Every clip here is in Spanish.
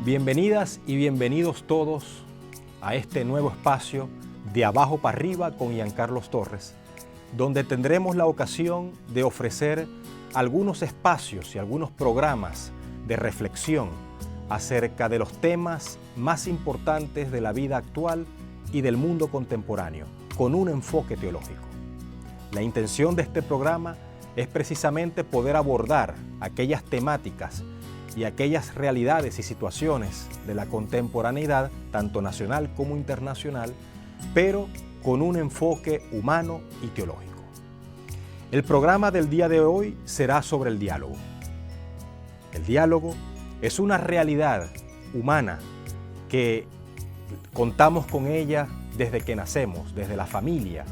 Bienvenidas y bienvenidos todos a este nuevo espacio de Abajo para Arriba con Giancarlos Torres, donde tendremos la ocasión de ofrecer algunos espacios y algunos programas de reflexión acerca de los temas más importantes de la vida actual y del mundo contemporáneo, con un enfoque teológico. La intención de este programa es precisamente poder abordar aquellas temáticas y aquellas realidades y situaciones de la contemporaneidad, tanto nacional como internacional, pero con un enfoque humano y teológico. El programa del día de hoy será sobre el diálogo. El diálogo es una realidad humana que contamos con ella desde que nacemos, desde la familia.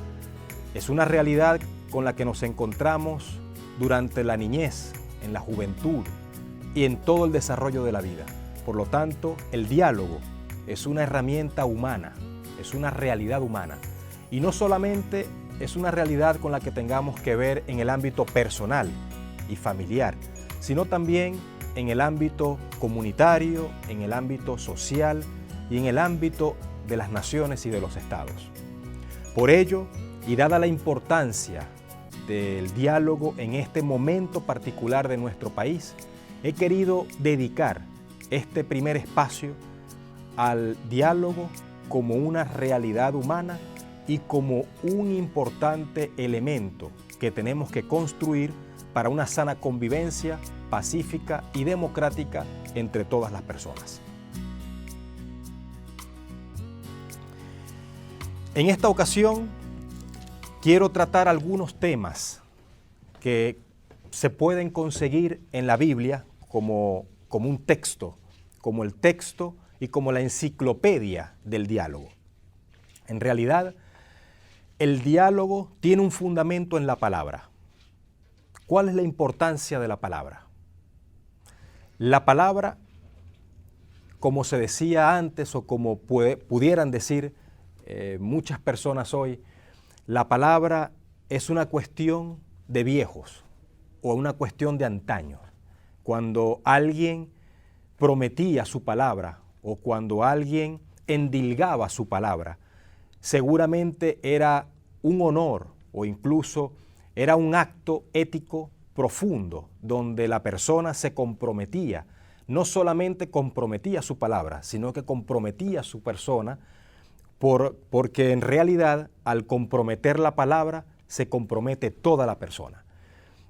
Es una realidad con la que nos encontramos durante la niñez, en la juventud y en todo el desarrollo de la vida. Por lo tanto, el diálogo es una herramienta humana, es una realidad humana. Y no solamente es una realidad con la que tengamos que ver en el ámbito personal y familiar, sino también en el ámbito comunitario, en el ámbito social y en el ámbito de las naciones y de los estados. Por ello, y dada la importancia del diálogo en este momento particular de nuestro país, he querido dedicar este primer espacio al diálogo como una realidad humana y como un importante elemento que tenemos que construir para una sana convivencia pacífica y democrática entre todas las personas. En esta ocasión quiero tratar algunos temas que se pueden conseguir en la Biblia como un texto, como el texto y como la enciclopedia del diálogo. En realidad, el diálogo tiene un fundamento en la palabra. ¿Cuál es la importancia de la palabra? La palabra, como se decía antes o como pudieran decir muchas personas hoy, la palabra es una cuestión de viejos o una cuestión de antaño. Cuando alguien prometía su palabra o cuando alguien endilgaba su palabra, seguramente era un honor o incluso era un acto ético profundo donde la persona se comprometía, no solamente comprometía su palabra, sino que comprometía su persona porque en realidad al comprometer la palabra se compromete toda la persona.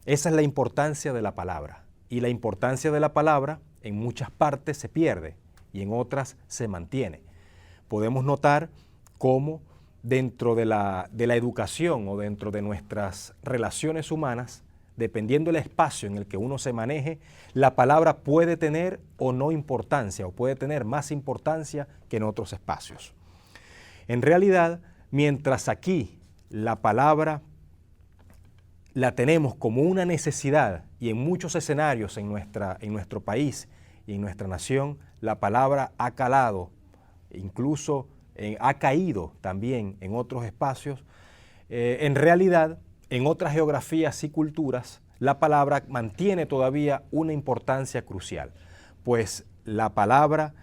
Esa es la importancia de la palabra. Y la importancia de la palabra en muchas partes se pierde y en otras se mantiene. Podemos notar cómo dentro de la educación o dentro de nuestras relaciones humanas, dependiendo del espacio en el que uno se maneje, la palabra puede tener o no importancia o puede tener más importancia que en otros espacios. En realidad, mientras aquí la palabra la tenemos como una necesidad y en muchos escenarios en nuestro país y en nuestra nación, la palabra ha calado, incluso ha caído también en otros espacios. En realidad, en otras geografías y culturas, la palabra mantiene todavía una importancia crucial, pues la palabra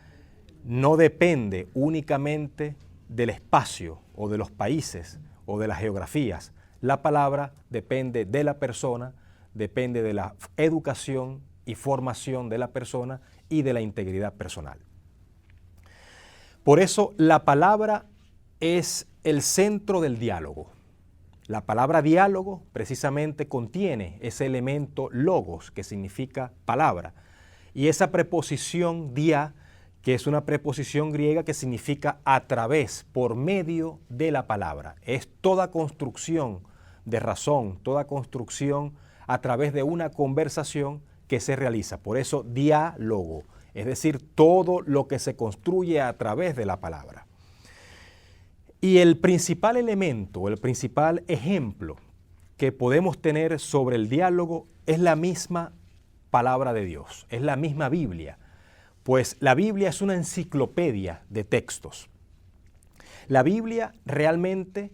no depende únicamente del espacio o de los países o de las geografías. La palabra depende de la persona, depende de la educación y formación de la persona y de la integridad personal. Por eso la palabra es el centro del diálogo. La palabra diálogo precisamente contiene ese elemento logos, que significa palabra, y esa preposición dia, que es una preposición griega que significa a través, por medio de la palabra. Es toda construcción de razón, toda construcción a través de una conversación que se realiza. Por eso diálogo, es decir, todo lo que se construye a través de la palabra. Y el principal elemento, el principal ejemplo que podemos tener sobre el diálogo es la misma palabra de Dios, es la misma Biblia, pues la Biblia es una enciclopedia de textos. La Biblia realmente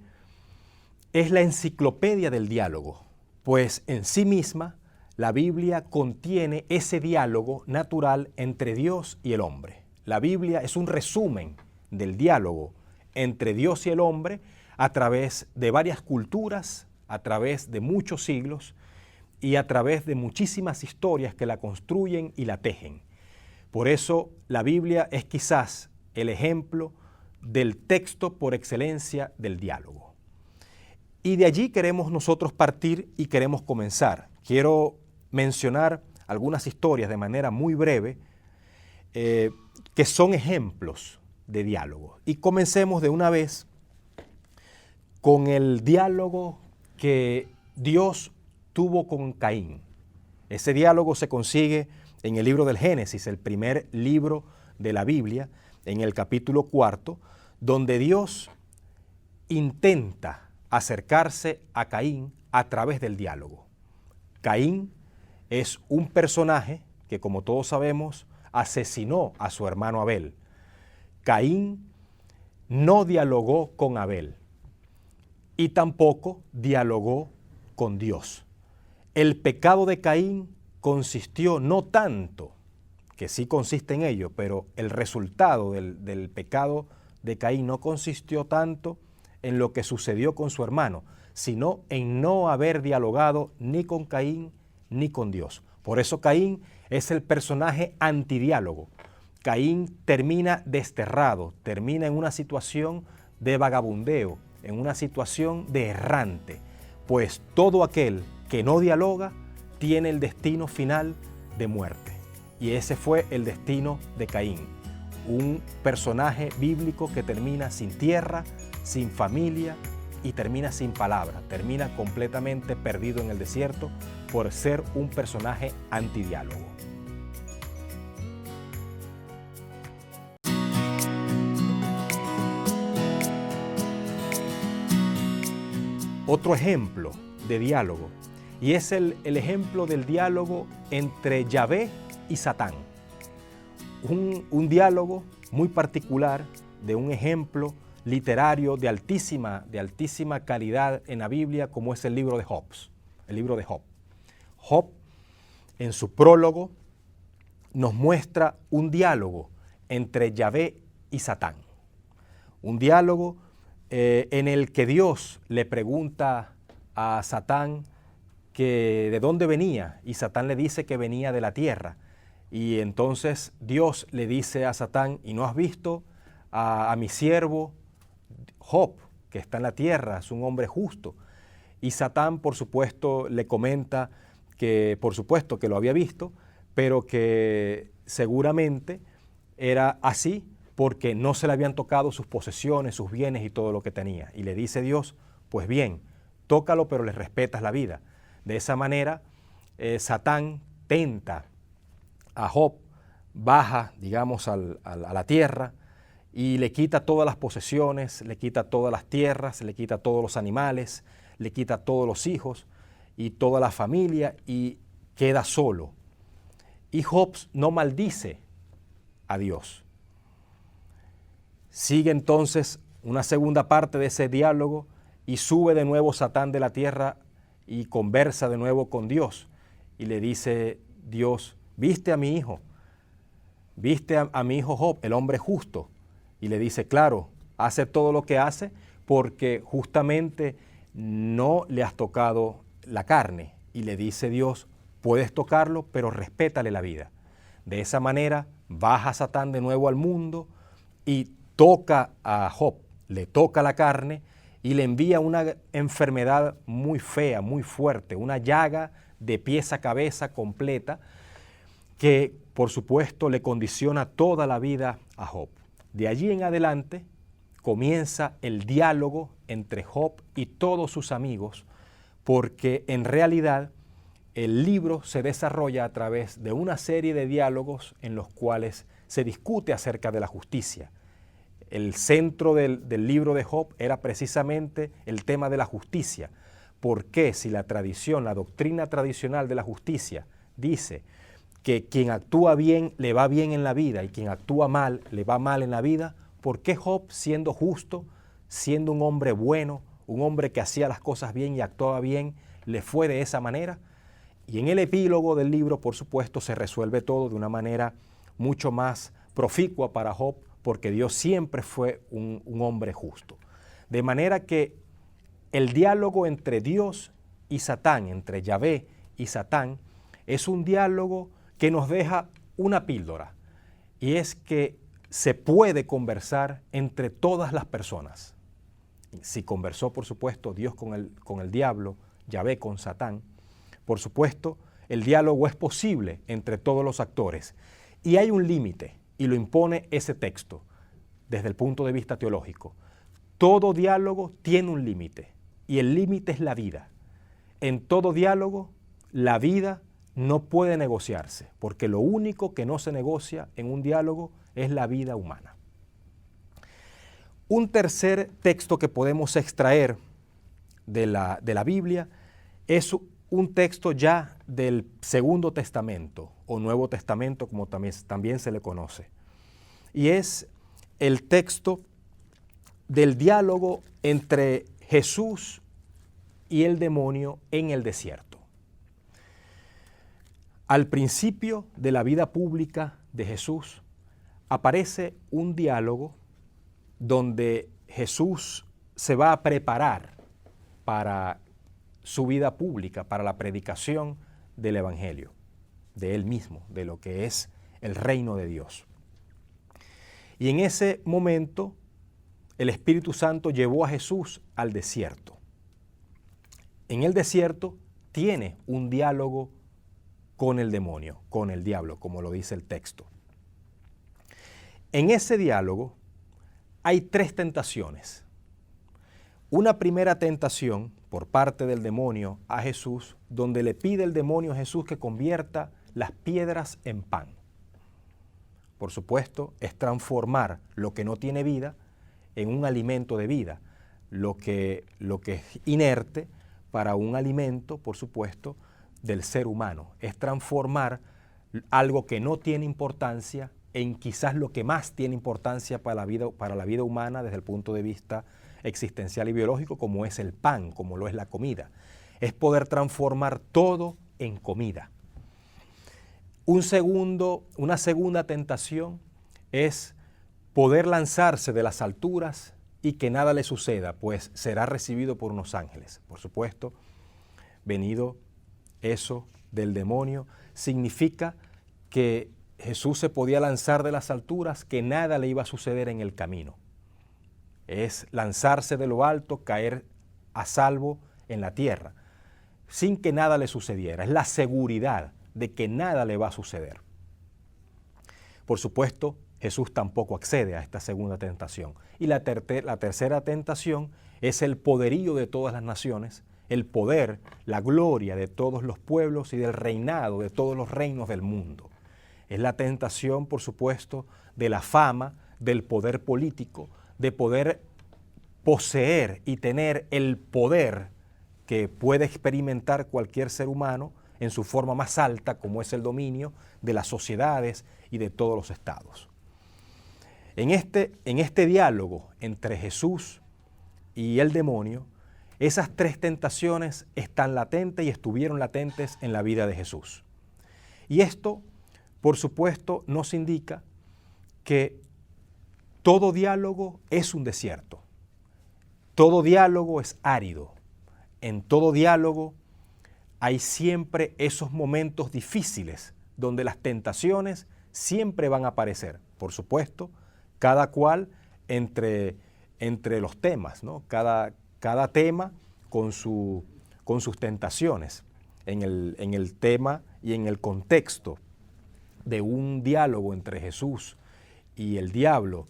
es la enciclopedia del diálogo, pues en sí misma la Biblia contiene ese diálogo natural entre Dios y el hombre. La Biblia es un resumen del diálogo entre Dios y el hombre a través de varias culturas, a través de muchos siglos y a través de muchísimas historias que la construyen y la tejen. Por eso la Biblia es quizás el ejemplo del texto por excelencia del diálogo. Y de allí queremos nosotros partir y queremos comenzar. Quiero mencionar algunas historias de manera muy breve que son ejemplos de diálogo. Y comencemos de una vez con el diálogo que Dios tuvo con Caín. Ese diálogo se consigue en el libro del Génesis, el primer libro de la Biblia, en el capítulo 4, donde Dios intenta acercarse a Caín a través del diálogo. Caín es un personaje que, como todos sabemos, asesinó a su hermano Abel. Caín no dialogó con Abel y tampoco dialogó con Dios. El pecado de Caín consistió no tanto, que sí consiste en ello, pero el resultado del pecado de Caín no consistió tanto en lo que sucedió con su hermano, sino en no haber dialogado ni con Caín ni con Dios. Por eso Caín es el personaje antidiálogo. Caín termina desterrado, termina en una situación de vagabundeo, en una situación de errante, pues todo aquel que no dialoga tiene el destino final de muerte. Y ese fue el destino de Caín, un personaje bíblico que termina sin tierra, sin familia y termina sin palabra, termina completamente perdido en el desierto por ser un personaje antidiálogo. Otro ejemplo de diálogo, y es el ejemplo del diálogo entre Yahvé y Satán. Un diálogo muy particular, de un ejemplo literario de altísima calidad en la Biblia, como es el libro de Job. El libro de Job. Job, en su prólogo, nos muestra un diálogo entre Yahvé y Satán. Un diálogo en el que Dios le pregunta a Satán que de dónde venía, y Satán le dice que venía de la tierra. Y entonces Dios le dice a Satán: ¿y no has visto a mi siervo Job, que está en la tierra, es un hombre justo? Y Satán, por supuesto, le comenta que, por supuesto, que lo había visto, pero que seguramente era así porque no se le habían tocado sus posesiones, sus bienes y todo lo que tenía. Y le dice Dios: pues bien, tócalo, pero le respetas la vida. De esa manera, Satán tenta a Job, baja, digamos, a la tierra y le quita todas las posesiones, le quita todas las tierras, le quita todos los animales, le quita todos los hijos y toda la familia y queda solo. Y Job no maldice a Dios. Sigue entonces una segunda parte de ese diálogo y sube de nuevo Satán de la tierra y conversa de nuevo con Dios. Y le dice Dios: ¿viste a mi hijo? ¿Viste a mi hijo Job, el hombre justo? Y le dice: claro, hace todo lo que hace porque justamente no le has tocado la carne. Y le dice Dios: puedes tocarlo, pero respétale la vida. De esa manera baja Satán de nuevo al mundo y toca a Job, le toca la carne y le envía una enfermedad muy fea, muy fuerte, una llaga de pies a cabeza completa que, por supuesto, le condiciona toda la vida a Job. De allí en adelante comienza el diálogo entre Job y todos sus amigos, porque en realidad el libro se desarrolla a través de una serie de diálogos en los cuales se discute acerca de la justicia. El centro del libro de Job era precisamente el tema de la justicia. ¿Por qué, si la tradición, la doctrina tradicional de la justicia dice que quien actúa bien le va bien en la vida y quien actúa mal le va mal en la vida, por qué Job, siendo justo, siendo un hombre bueno, un hombre que hacía las cosas bien y actuaba bien, le fue de esa manera? Y en el epílogo del libro, por supuesto, se resuelve todo de una manera mucho más proficua para Job, porque Dios siempre fue un hombre justo. De manera que el diálogo entre Dios y Satán, entre Yahvé y Satán, es un diálogo que nos deja una píldora, y es que se puede conversar entre todas las personas. Si conversó, por supuesto, Dios con el diablo, Yahvé con Satán, por supuesto, el diálogo es posible entre todos los actores. Y hay un límite, y lo impone ese texto, desde el punto de vista teológico. Todo diálogo tiene un límite, y el límite es la vida. En todo diálogo, la vida no puede negociarse, porque lo único que no se negocia en un diálogo es la vida humana. Un tercer texto que podemos extraer de la Biblia es un texto ya del Segundo Testamento, o Nuevo Testamento, como también se le conoce. Y es el texto del diálogo entre Jesús y el demonio en el desierto. Al principio de la vida pública de Jesús aparece un diálogo donde Jesús se va a preparar para su vida pública, para la predicación del Evangelio, de Él mismo, de lo que es el reino de Dios. Y en ese momento, el Espíritu Santo llevó a Jesús al desierto. En el desierto tiene un diálogo con el demonio, con el diablo, como lo dice el texto. En ese diálogo hay 3 tentaciones. Una primera tentación por parte del demonio a Jesús, donde le pide el demonio a Jesús que convierta las piedras en pan. Por supuesto, es transformar lo que no tiene vida en un alimento de vida, lo que es inerte para un alimento, por supuesto, del ser humano. Es transformar algo que no tiene importancia en quizás lo que más tiene importancia para la vida humana desde el punto de vista existencial y biológico, como es el pan, como lo es la comida. Es poder transformar todo en comida. Una segunda tentación es poder lanzarse de las alturas y que nada le suceda, pues será recibido por unos ángeles. Por supuesto, venido eso del demonio, significa que Jesús se podía lanzar de las alturas, que nada le iba a suceder en el camino. Es lanzarse de lo alto, caer a salvo en la tierra, sin que nada le sucediera. Es la seguridad de que nada le va a suceder. Por supuesto, Jesús tampoco accede a esta segunda tentación. Y la tercera tentación es el poderío de todas las naciones, el poder, la gloria de todos los pueblos y del reinado de todos los reinos del mundo. Es la tentación, por supuesto, de la fama, del poder político, de poder poseer y tener el poder que puede experimentar cualquier ser humano en su forma más alta, como es el dominio de las sociedades y de todos los estados. En este diálogo entre Jesús y el demonio, esas 3 tentaciones están latentes y estuvieron latentes en la vida de Jesús. Y esto, por supuesto, nos indica que todo diálogo es un desierto. Todo diálogo es árido. En todo diálogo hay siempre esos momentos difíciles donde las tentaciones siempre van a aparecer. Por supuesto, cada cual entre los temas, ¿no? Cada tema con sus tentaciones. En el tema y en el contexto de un diálogo entre Jesús y el diablo,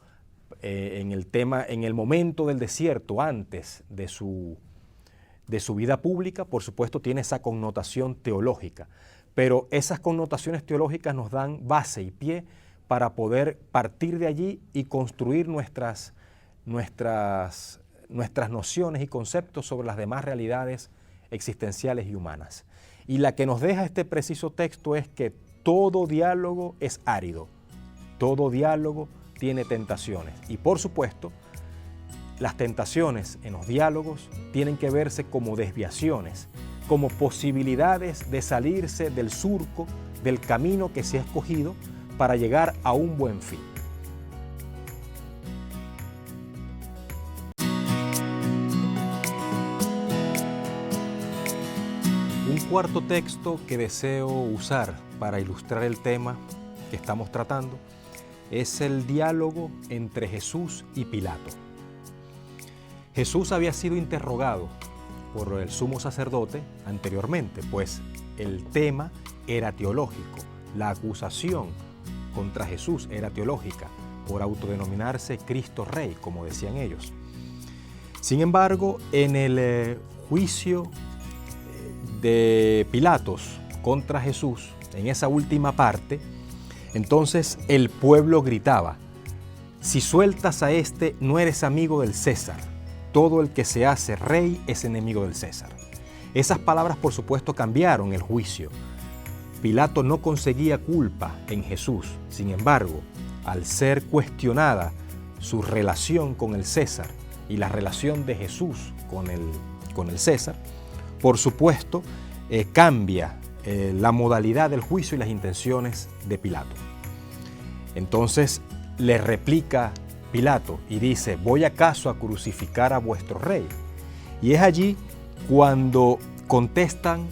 en el momento del desierto, antes de su vida pública, por supuesto tiene esa connotación teológica, pero esas connotaciones teológicas nos dan base y pie para poder partir de allí y construir nuestras nociones y conceptos sobre las demás realidades existenciales y humanas. Y la que nos deja este preciso texto es que todo diálogo es árido, todo diálogo tiene tentaciones. Y por supuesto, las tentaciones en los diálogos tienen que verse como desviaciones, como posibilidades de salirse del surco, del camino que se ha escogido para llegar a un buen fin. cuarto texto que deseo usar para ilustrar el tema que estamos tratando es el diálogo entre Jesús y Pilato. Jesús había sido interrogado por el sumo sacerdote anteriormente, pues el tema era teológico, la acusación contra Jesús era teológica, por autodenominarse Cristo Rey, como decían ellos. Sin embargo, en el juicio de Pilatos contra Jesús, en esa última parte, entonces el pueblo gritaba: si sueltas a este, no eres amigo del César. Todo el que se hace rey es enemigo del César. Esas palabras, por supuesto, cambiaron el juicio. Pilato no conseguía culpa en Jesús. Sin embargo, al ser cuestionada su relación con el César y la relación de Jesús con el César, por supuesto, cambia la modalidad del juicio y las intenciones de Pilato. Entonces le replica Pilato y dice: ¿voy acaso a crucificar a vuestro rey? Y es allí cuando contestan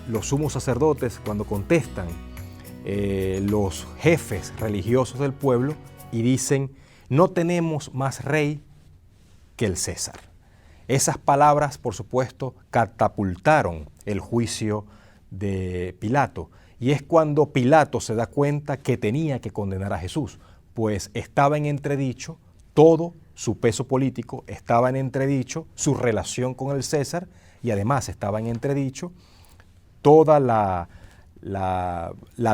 los sumos sacerdotes, cuando contestan los jefes religiosos del pueblo y dicen: no tenemos más rey que el César. Esas palabras, por supuesto, catapultaron el juicio de Pilato. Y es cuando Pilato se da cuenta que tenía que condenar a Jesús, pues estaba en entredicho todo su peso político, estaba en entredicho su relación con el César y además estaba en entredicho toda la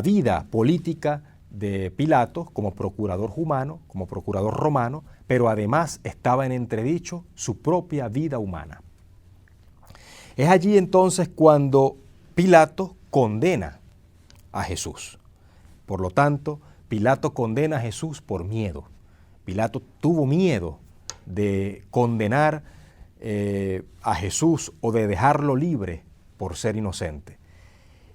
vida política de Pilato como procurador romano, pero además estaba en entredicho su propia vida humana. Es allí entonces cuando Pilato condena a Jesús. Por lo tanto, Pilato condena a Jesús por miedo. Pilato tuvo miedo de condenar a Jesús o de dejarlo libre por ser inocente.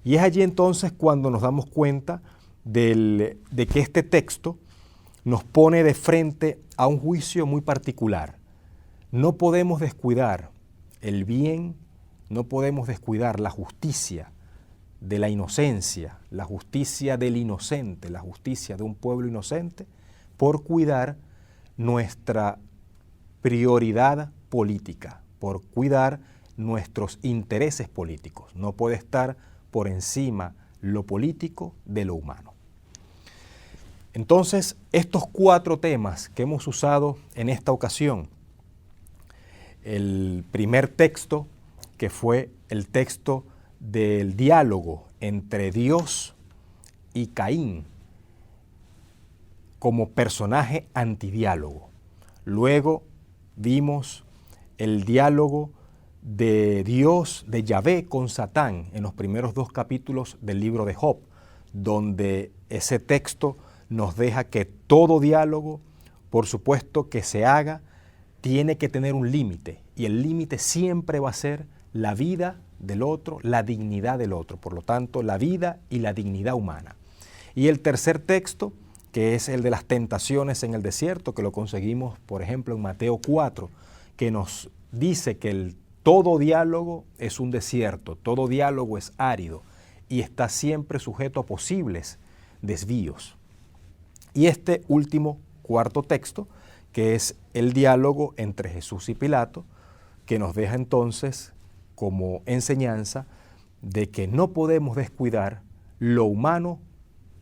Y es allí entonces cuando nos damos cuenta de que este texto nos pone de frente a un juicio muy particular. No podemos descuidar el bien, no podemos descuidar la justicia de la inocencia, la justicia del inocente, la justicia de un pueblo inocente, por cuidar nuestra prioridad política, por cuidar nuestros intereses políticos. No puede estar por encima lo político de lo humano. Entonces, estos 4 temas que hemos usado en esta ocasión, el primer texto, que fue el texto del diálogo entre Dios y Caín como personaje antidiálogo. Luego vimos el diálogo de Dios, de Yahvé con Satán en los primeros 2 capítulos del libro de Job, donde ese texto nos deja que todo diálogo, por supuesto que se haga, tiene que tener un límite, y el límite siempre va a ser la vida del otro, la dignidad del otro, por lo tanto, la vida y la dignidad humana. Y el tercer texto, que es el de las tentaciones en el desierto, que lo conseguimos, por ejemplo, en Mateo 4, que nos dice que todo diálogo es un desierto, todo diálogo es árido y está siempre sujeto a posibles desvíos. Y este último 4 texto, que es el diálogo entre Jesús y Pilato, que nos deja entonces como enseñanza de que no podemos descuidar lo humano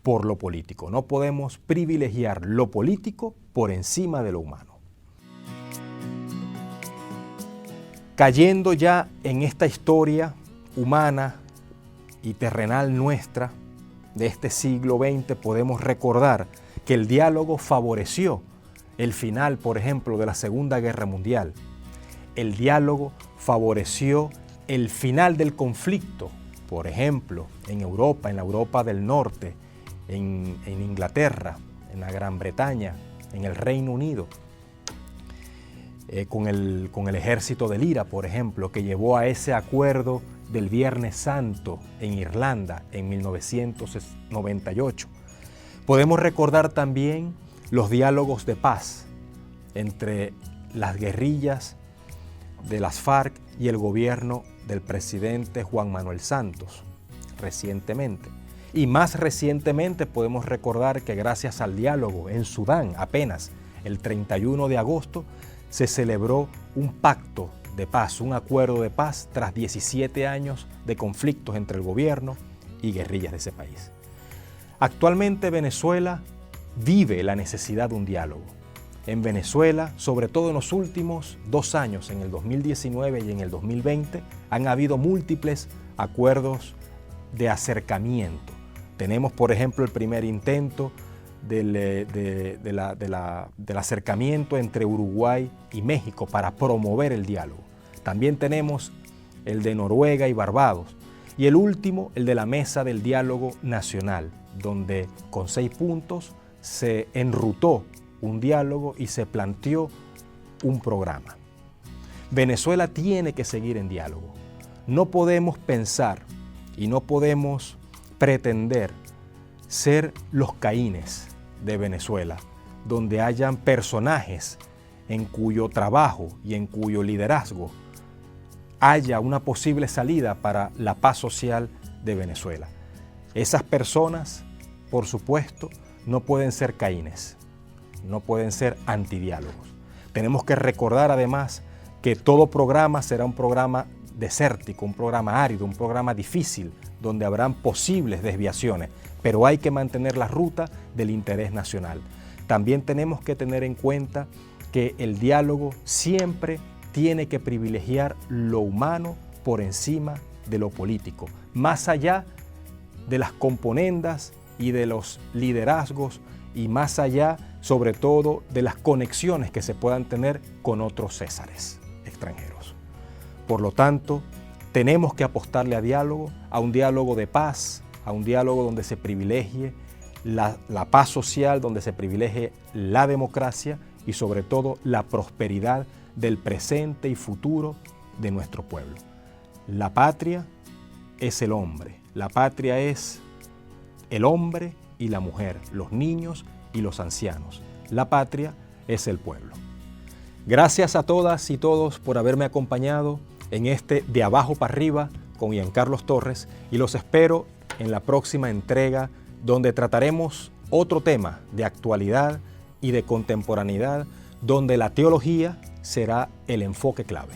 por lo político. No podemos privilegiar lo político por encima de lo humano. Cayendo ya en esta historia humana y terrenal nuestra de este siglo XX, podemos recordar que el diálogo favoreció el final, por ejemplo, de la Segunda Guerra Mundial. El diálogo favoreció el final del conflicto, por ejemplo, en Europa, en la Europa del Norte, en Inglaterra, en la Gran Bretaña, en el Reino Unido, con el ejército del IRA, por ejemplo, que llevó a ese acuerdo del Viernes Santo en Irlanda en 1998. Podemos recordar también los diálogos de paz entre las guerrillas de las FARC y el gobierno del presidente Juan Manuel Santos recientemente. Y más recientemente podemos recordar que gracias al diálogo en Sudán, apenas el 31 de agosto, se celebró un pacto de paz, un acuerdo de paz tras 17 años de conflictos entre el gobierno y guerrillas de ese país. Actualmente Venezuela vive la necesidad de un diálogo. En Venezuela, sobre todo en los últimos 2 años, en el 2019 y en el 2020, han habido múltiples acuerdos de acercamiento. Tenemos, por ejemplo, el primer intento del acercamiento entre Uruguay y México para promover el diálogo. También tenemos el de Noruega y Barbados. Y el último, el de la Mesa del Diálogo Nacional, donde con 6 puntos se enrutó un diálogo y se planteó un programa. Venezuela tiene que seguir en diálogo. No podemos pensar y no podemos pretender ser los Caínes de Venezuela, donde hayan personajes en cuyo trabajo y en cuyo liderazgo haya una posible salida para la paz social de Venezuela. Esas personas, por supuesto, no pueden ser Caínes, no pueden ser antidiálogos. Tenemos que recordar además que todo programa será un programa desértico, un programa árido, un programa difícil, donde habrán posibles desviaciones, pero hay que mantener la ruta del interés nacional. También tenemos que tener en cuenta que el diálogo siempre tiene que privilegiar lo humano por encima de lo político, más allá de las componendas y de los liderazgos y más allá, sobre todo, de las conexiones que se puedan tener con otros césares extranjeros. Por lo tanto, tenemos que apostarle a un diálogo de paz, a un diálogo donde se privilegie la paz social, donde se privilegie la democracia y sobre todo la prosperidad del presente y futuro de nuestro pueblo. La patria es el hombre, la patria es el hombre y la mujer, los niños y los ancianos. La patria es el pueblo. Gracias a todas y todos por haberme acompañado en este De Abajo para Arriba con Giancarlos Torres y los espero en la próxima entrega donde trataremos otro tema de actualidad y de contemporaneidad donde la teología será el enfoque clave.